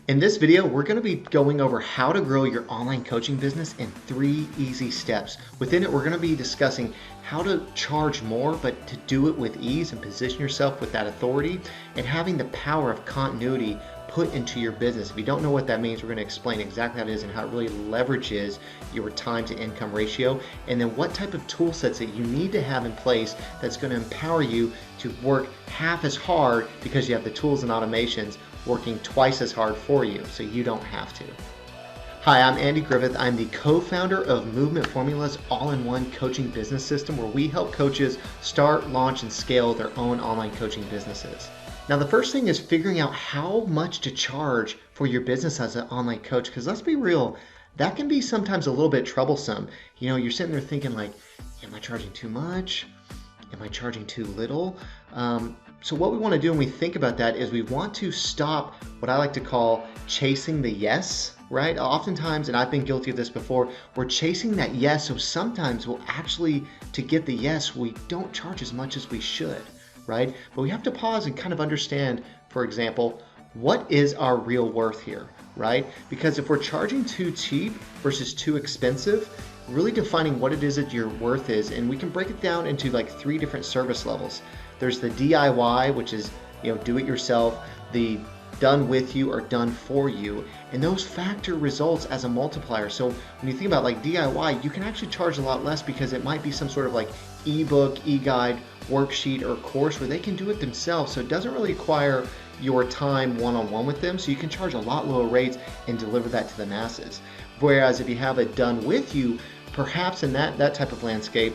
In this video, we're going to be going over how to grow your online coaching business in 3 easy steps. Within it, we're going to be discussing how to charge more, but to do it with ease and position yourself with that authority and having the power of continuity put into your business. If you don't know what that means, we're going to explain exactly how it is and how it really leverages your time to income ratio, and then what type of tool sets that you need to have in place that's going to empower you to work half as hard because you have the tools and automations working twice as hard for you so you don't have to. Hi, I'm Andy Griffith. I'm the co-founder of Movement Formula's all-in-one coaching business system where we help coaches start, launch, and scale their own online coaching businesses. Now, the first thing is figuring out how much to charge for your business as an online coach, because let's be real, that can be sometimes a little bit troublesome. You know, you're sitting there thinking like, am I charging too much? Am I charging too little? So what we want to do when we think about that is we want to stop what I like to call chasing the yes, right? Oftentimes, and I've been guilty of this before, we're chasing that yes. So sometimes we'll actually, to get the yes, we don't charge as much as we should, right? But we have to pause and kind of understand, for example, what is our real worth here, right? Because if we're charging too cheap versus too expensive, really defining what it is that your worth is, and we can break it down into like 3 different service levels. There's the DIY, which is, do it yourself, the done with you or done for you, and those factor results as a multiplier. So when you think about like DIY, you can actually charge a lot less because it might be some sort of like ebook, e-guide, worksheet, or course where they can do it themselves. So it doesn't really require your time one-on-one with them, so you can charge a lot lower rates and deliver that to the masses. Whereas if you have it done with you, perhaps in that type of landscape,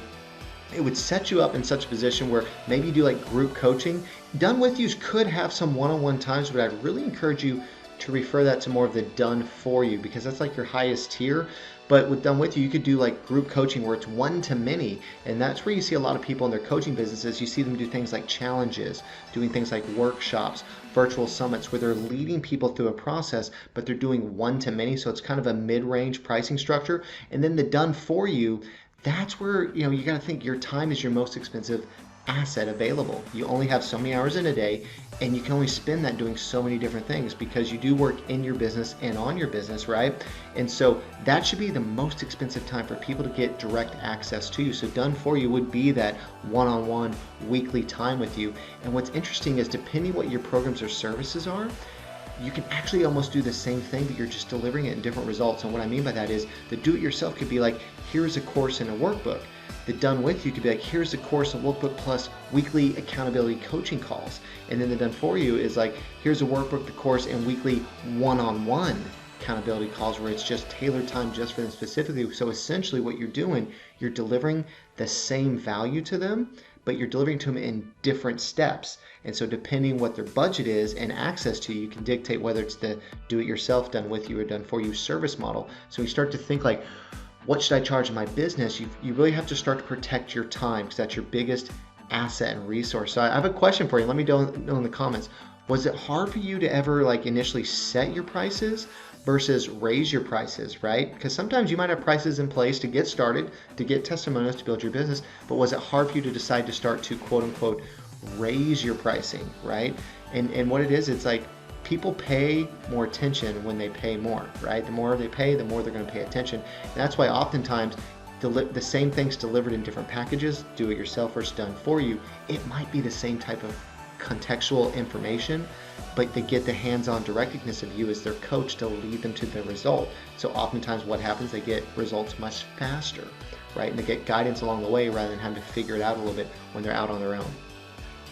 it would set you up in such a position where maybe you do like group coaching. Done with yous could have some one-on-one times, but I'd really encourage you to refer that to more of the done for you, because that's like your highest tier. But with done with you, you could do like group coaching where it's one to many, and that's where you see a lot of people in their coaching businesses. You see them do things like challenges, doing things like workshops, virtual summits, where they're leading people through a process, but they're doing one to many. So it's kind of a mid-range pricing structure. And then the done for you, that's where you got to think your time is your most expensive asset available. You only have so many hours in a day, and you can only spend that doing so many different things because you do work in your business and on your business, right? And so that should be the most expensive time for people to get direct access to you. So done for you would be that one-on-one weekly time with you. And what's interesting is depending what your programs or services are, you can actually almost do the same thing, but you're just delivering it in different results. And what I mean by that is the do-it-yourself could be like, here's a course and a workbook. The done with you could be like, here's a course and workbook plus weekly accountability coaching calls. And then the done for you is like, here's a workbook, the course, and weekly one-on-one accountability calls where it's just tailored time just for them specifically. So essentially what you're doing, you're delivering the same value to them, but you're delivering to them in different steps. And so depending what their budget is and access to, you can dictate whether it's the do-it-yourself, done with you, or done for you service model. So you start to think like, what should I charge in my business? You really have to start to protect your time because that's your biggest asset and resource. So I have a question for you. Let me know in the comments. Was it hard for you to ever like initially set your prices versus raise your prices, right? Because sometimes you might have prices in place to get started, to get testimonials, to build your business, but was it hard for you to decide to start to quote unquote raise your pricing, right? And what it is, it's like people pay more attention when they pay more, right? The more they pay, the more they're going to pay attention. And that's why oftentimes the same things delivered in different packages, do it yourself versus done for you, it might be the same type of contextual information, but they get the hands-on directness of you as their coach to lead them to the result. So oftentimes what happens, they get results much faster, right? And they get guidance along the way rather than having to figure it out a little bit when they're out on their own.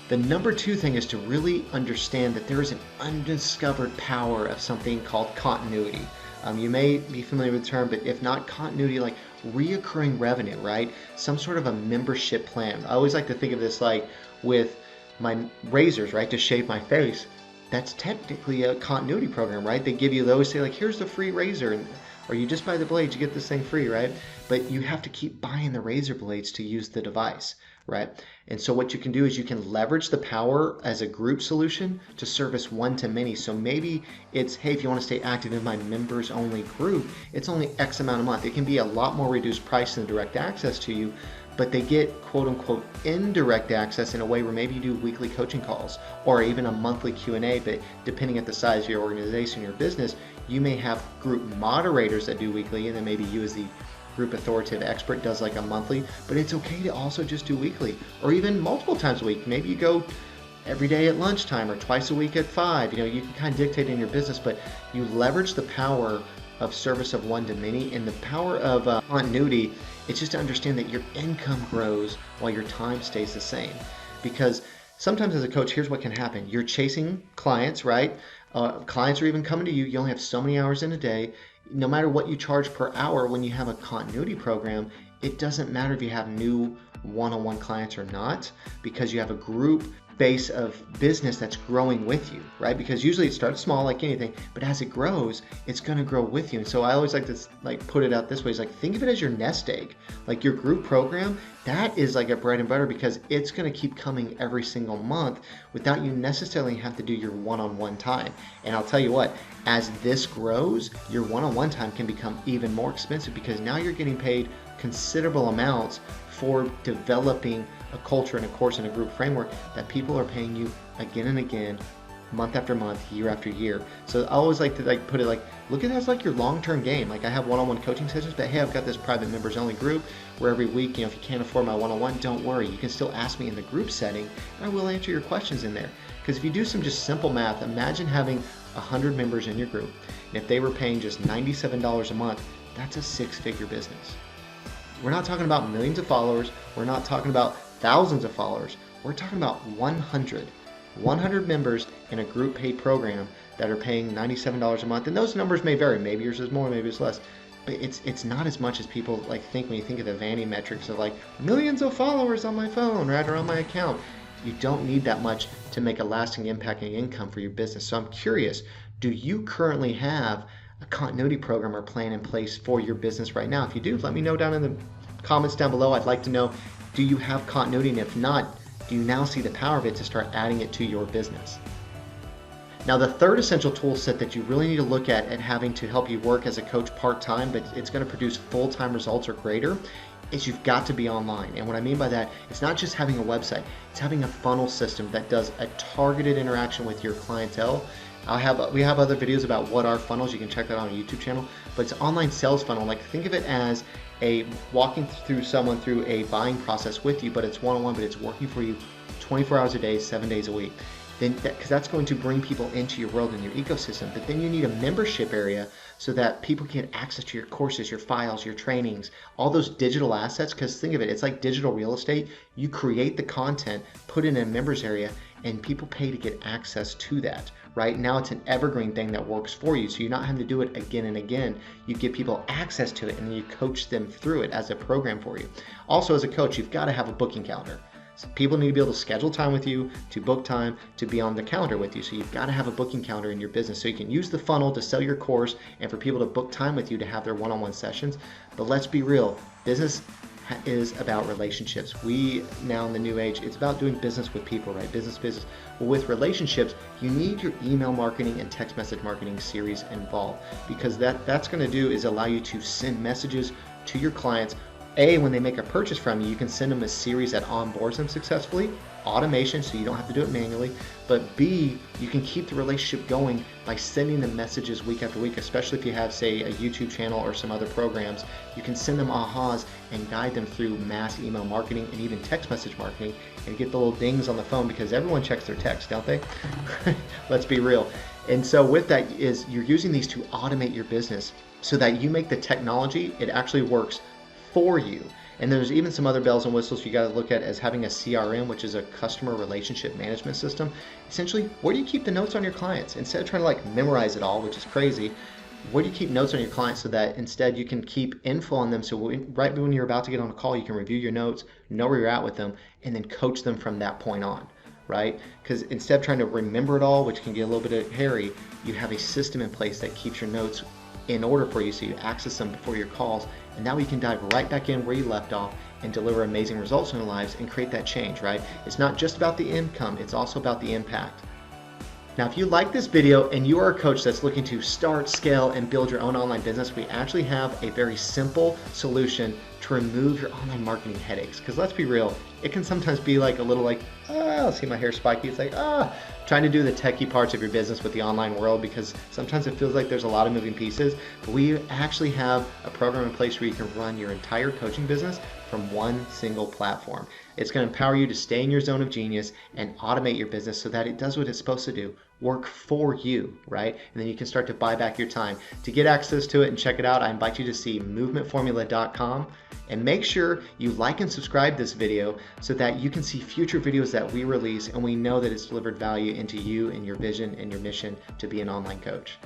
The number 2 thing is to really understand that there is an undiscovered power of something called continuity. You may be familiar with the term, but if not, continuity, like reoccurring revenue, right? Some sort of a membership plan. I always like to think of this like with my razors, right, to shave my face. That's technically a continuity program, right? They give you those, say like, here's the free razor, or you just buy the blades, you get this thing free, right? But you have to keep buying the razor blades to use the device, right? And so what you can do is you can leverage the power as a group solution to service one to many. So maybe it's, hey, if you want to stay active in my members only group, it's only X amount a month. It can be a lot more reduced price than direct access to you, but they get quote unquote indirect access in a way where maybe you do weekly coaching calls or even a monthly Q&A, but depending at the size of your organization, your business, you may have group moderators that do weekly, and then maybe you as the group authoritative expert does like a monthly, but it's okay to also just do weekly or even multiple times a week. Maybe you go every day at lunchtime or twice a week at 5. You can kind of dictate in your business, but you leverage the power of service of one to many, and the power of continuity. It's just to understand that your income grows while your time stays the same. Because sometimes as a coach, here's what can happen. You're chasing clients, right? Clients are even coming to you. You only have so many hours in a day. No matter what you charge per hour, when you have a continuity program, it doesn't matter if you have new one-on-one clients or not, because you have a group base of business that's growing with you, right? Because usually it starts small like anything, but as it grows, it's going to grow with you. And so I always like to put it out this way. It's like, think of it as your nest egg. Like your group program, that is like a bread and butter, because it's going to keep coming every single month without you necessarily have to do your one-on-one time. And I'll tell you what, as this grows, your one-on-one time can become even more expensive, because now you're getting paid considerable amounts for developing a culture and a course and a group framework that people are paying you again and again, month after month, year after year. So I always like to put it look at it as like your long-term game. Like I have one-on-one coaching sessions, but hey, I've got this private members only group where every week, if you can't afford my one-on-one, don't worry. You can still ask me in the group setting and I will answer your questions in there. Because if you do some just simple math, imagine having 100 members in your group. And if they were paying just $97 a month, that's a 6-figure business. We're not talking about millions of followers. We're not talking about thousands of followers. We're talking about 100 members in a group paid program that are paying $97 a month. And those numbers may vary. Maybe yours is more, maybe it's less. But it's not as much as people think when you think of the vanity metrics of millions of followers on my phone, right, or on my account. You don't need that much to make a lasting impact and income for your business. So I'm curious, do you currently have a continuity program or plan in place for your business right now? If you do, let me know down in the comments down below. I'd like to know, do you have continuity? And if not, do you now see the power of it to start adding it to your business? Now, the third essential tool set that you really need to look at having to help you work as a coach part-time, but it's going to produce full-time results or greater, is you've got to be online. And what I mean by that, it's not just having a website, it's having a funnel system that does a targeted interaction with your clientele. We have other videos about what are funnels. You can check that out on our YouTube channel. But it's online sales funnel. Think of it as walking through someone through a buying process with you, but it's one-on-one, but it's working for you 24 hours a day, 7 days a week. Because that's going to bring people into your world and your ecosystem. But then you need a membership area so that people can access to your courses, your files, your trainings, all those digital assets. Because think of it, it's like digital real estate. You create the content, put it in a members area, and people pay to get access to that. Right now, it's an evergreen thing that works for you. So you're not having to do it again and again. You give people access to it, and then you coach them through it as a program for you. Also, as a coach, you've got to have a booking calendar. So people need to be able to schedule time with you, to book time, to be on the calendar with you. So you've got to have a booking calendar in your business so you can use the funnel to sell your course and for people to book time with you to have their one-on-one sessions. But let's be real, business is about relationships. We now in the new age, it's about doing business with people, right? Business. Well, with relationships, you need your email marketing and text message marketing series involved, because that's going to do is allow you to send messages to your clients. When they make a purchase from you, you can send them a series that onboards them successfully, automation, so you don't have to do it manually. But B, you can keep the relationship going by sending them messages week after week, especially if you have, say, a YouTube channel or some other programs. You can send them ahas and guide them through mass email marketing and even text message marketing, and get the little dings on the phone, because everyone checks their text, don't they? Let's be real. And so with that is you're using these to automate your business so that you make the technology, it actually works for you. And there's even some other bells and whistles you got to look at as having a CRM, which is a customer relationship management system. Essentially, where do you keep the notes on your clients? Instead of trying to memorize it all, which is crazy, where do you keep notes on your clients so that instead you can keep info on them, so right when you're about to get on a call, you can review your notes, know where you're at with them, and then coach them from that point on, right? Because instead of trying to remember it all, which can get a little bit hairy, you have a system in place that keeps your notes in order for you, so you access them before your calls, and now we can dive right back in where you left off and deliver amazing results in our lives and create that change, right? It's not just about the income, it's also about the impact. Now, if you like this video and you are a coach that's looking to start, scale, and build your own online business, we actually have a very simple solution to remove your online marketing headaches. Because let's be real, it can sometimes be like a little like, I'll see my hair spiky. It's like, trying to do the techie parts of your business with the online world, because sometimes it feels like there's a lot of moving pieces. But we actually have a program in place where you can run your entire coaching business from one single platform. It's going to empower you to stay in your zone of genius and automate your business so that it does what it's supposed to do, work for you, right? And then you can start to buy back your time. To get access to it and check it out, I invite you to see movementformula.com, and make sure you like and subscribe this video so that you can see future videos that we release and we know that it's delivered value into you and your vision and your mission to be an online coach.